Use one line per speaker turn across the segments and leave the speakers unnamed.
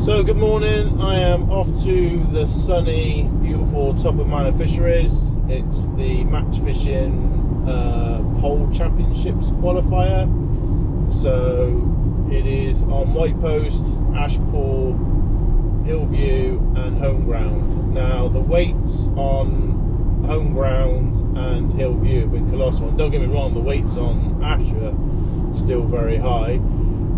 So good morning, I am off to the sunny, beautiful Todber Manor fisheries. It's the match fishing pole championships qualifier. So it is on White Post, Ashpool, Hillview and home ground. Now the weights on home ground and Hillview have been colossal, and don't get me wrong, the weights on Ash are still very high.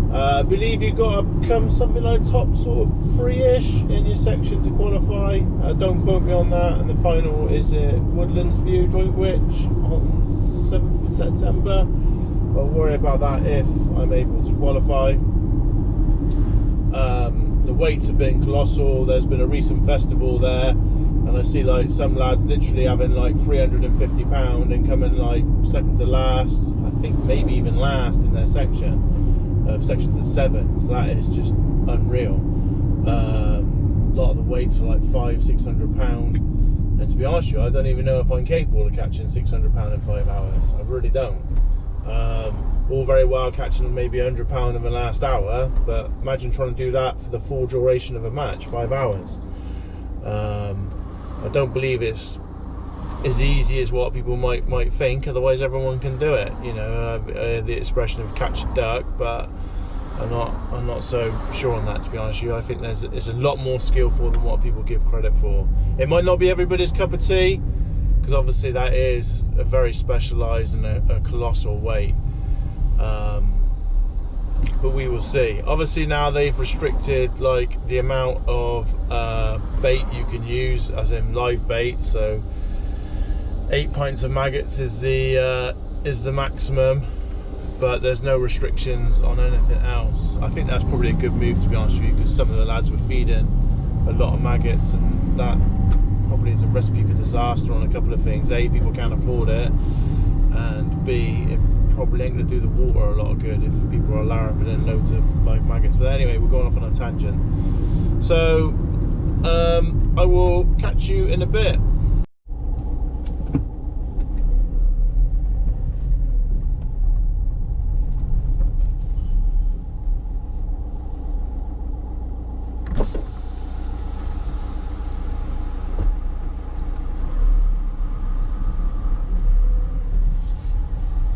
I believe you've got to come something like top sort of 3-ish in your section to qualify. Don't quote me on that. And the final is at Woodlands View Joint Witch on 7th of September. I'll worry about that if I'm able to qualify. The weights have been colossal. There's been a recent festival there, and I see like some lads literally having like £350 and coming like second to last. I think maybe even last in their section. Sections of 7, so that is just unreal. A lot of the weights are like £500–600, and to be honest with you, I don't even know if I'm capable of catching £600 in 5 hours. I really don't. All very well catching maybe £100 in the last hour, but imagine trying to do that for the full duration of a match, 5 hours. I don't believe it's as easy as what people might think. Otherwise, everyone can do it. You know, the expression of catch a duck, but I'm not so sure on that, to be honest with you. I think it's a lot more skillful than what people give credit for. It might not be everybody's cup of tea, because obviously that is a very specialised and a colossal weight. But we will see. Obviously now they've restricted like the amount of bait you can use, as in live bait. So 8 pints of maggots is the maximum, but there's no restrictions on anything else. I think that's probably a good move, to be honest with you, because some of the lads were feeding a lot of maggots, and that probably is a recipe for disaster on a couple of things. A, people can't afford it, and B, it probably ain't going to do the water a lot of good if people are larping in loads of live maggots. But anyway, we're going off on a tangent. So I will catch you in a bit.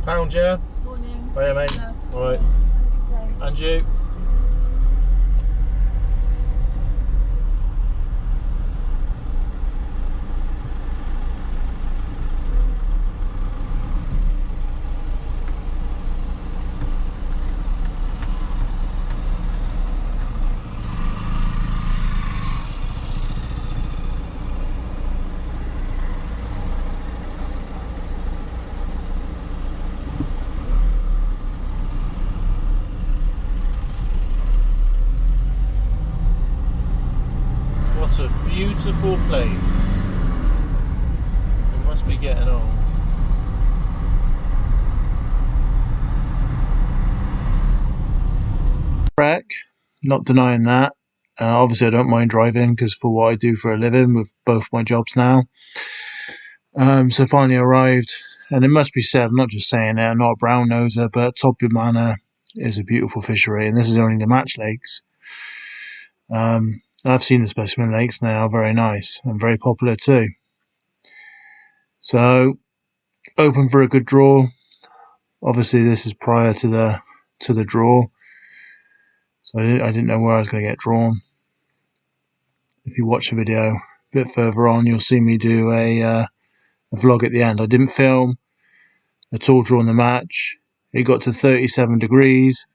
Pound, yeah?
Morning.
Hiya, mate. Alright.
Yes.
And you? What a beautiful place. It must be getting old. Wreck, not denying that. Obviously I don't mind driving, because for what I do for a living with both my jobs now. So finally arrived, and it must be said, I'm not just saying it, I'm not a brown noser, but Todber Manor is a beautiful fishery, and this is only the match lakes. I've seen the specimen lakes, and they are very nice and very popular too. So open for a good draw. Obviously this is prior to the draw, so I didn't know where I was going to get drawn. If you watch the video a bit further on, you'll see me do a vlog at the end. I didn't film at all during the match. It got to 37 degrees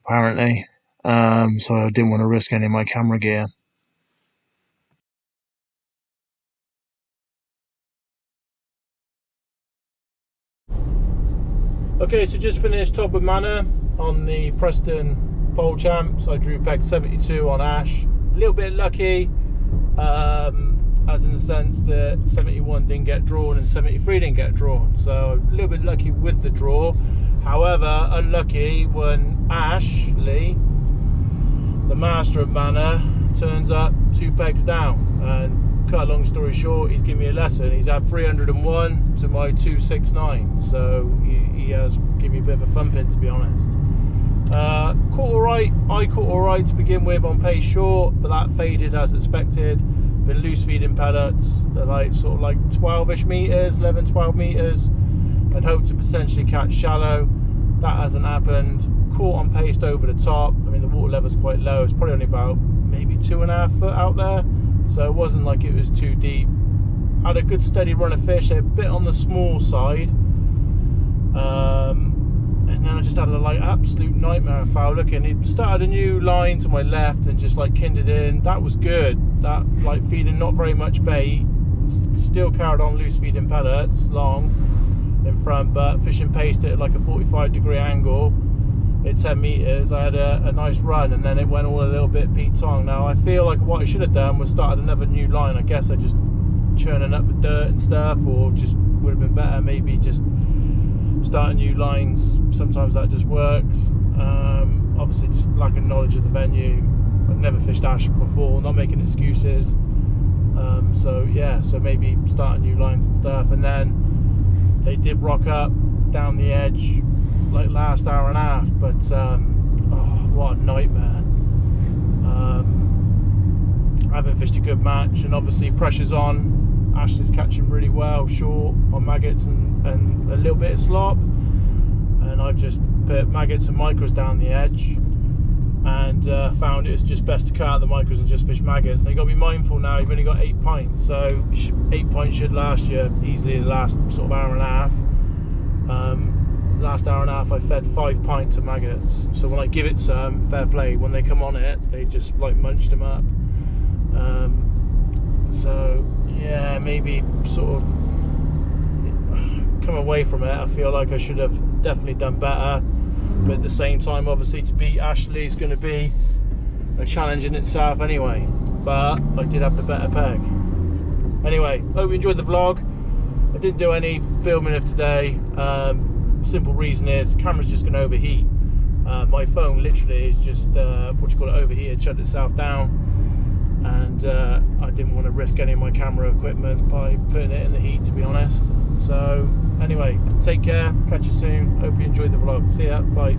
apparently. So I didn't want to risk any of my camera gear. Okay, so just finished Todber Manor on the Preston Pole Champs. I drew peg 72 on Ash. A little bit lucky, as in the sense that 71 didn't get drawn and 73 didn't get drawn. So a little bit lucky with the draw. However, unlucky when Ash Lee, the master of Manor, turns up 2 pegs down. And cut a long story short, he's given me a lesson. He's had 301 to my 269. So he has given me a bit of a thumping, to be honest. Caught alright. I caught alright to begin with on pace short, but that faded as expected. Been loose feeding pellets. They're like sort of like 12ish meters, 11, 12 meters, and hope to potentially catch shallow. That hasn't happened. Caught on pace over the top. I mean, the water level's quite low. It's probably only about maybe 2.5 foot out there, so it wasn't like it was too deep. Had a good steady run of fish. A bit on the small side. And then I just had a like absolute nightmare of foul looking. He started a new line to my left and just like kindled in. That was good. That like feeding not very much bait, still carried on loose feeding pellets long in front, but fishing paced it at like a 45-degree angle at 10 meters. I had a nice run, and then it went all a little bit Pete Tong. Now I feel like what I should have done was started another new line. I guess I just churning up the dirt and stuff, or just would have been better maybe just starting new lines. Sometimes that just works. Obviously just lack of knowledge of the venue. I've never fished ash before, not making excuses. So yeah, so maybe starting new lines and stuff. And then they did rock up down the edge like last hour and a half, but oh, what a nightmare. I haven't fished a good match, and obviously pressure's on. Ashley's catching really well, short on maggots and a little bit of slop, and I've just put maggots and micros down the edge, and found it's just best to cut out the micros and just fish maggots. And you got to be mindful now, you've only got 8 pints, so 8 pints should last you easily the last sort of hour and a half. Last hour and a half I fed 5 pints of maggots, so when I give it some, fair play, when they come on it they just like munched them up. So yeah, maybe sort of come away from it, I feel like I should have definitely done better, but at the same time obviously to beat Ashley is going to be a challenge in itself anyway, but I did have the better peg. Anyway, hope you enjoyed the vlog. I didn't do any filming of today. Simple reason is the camera's just going to overheat. My phone literally is just overheated, shut itself down, and I didn't want to risk any of my camera equipment by putting it in the heat, to be honest. So anyway, take care, catch you soon, hope you enjoyed the vlog. See ya, bye.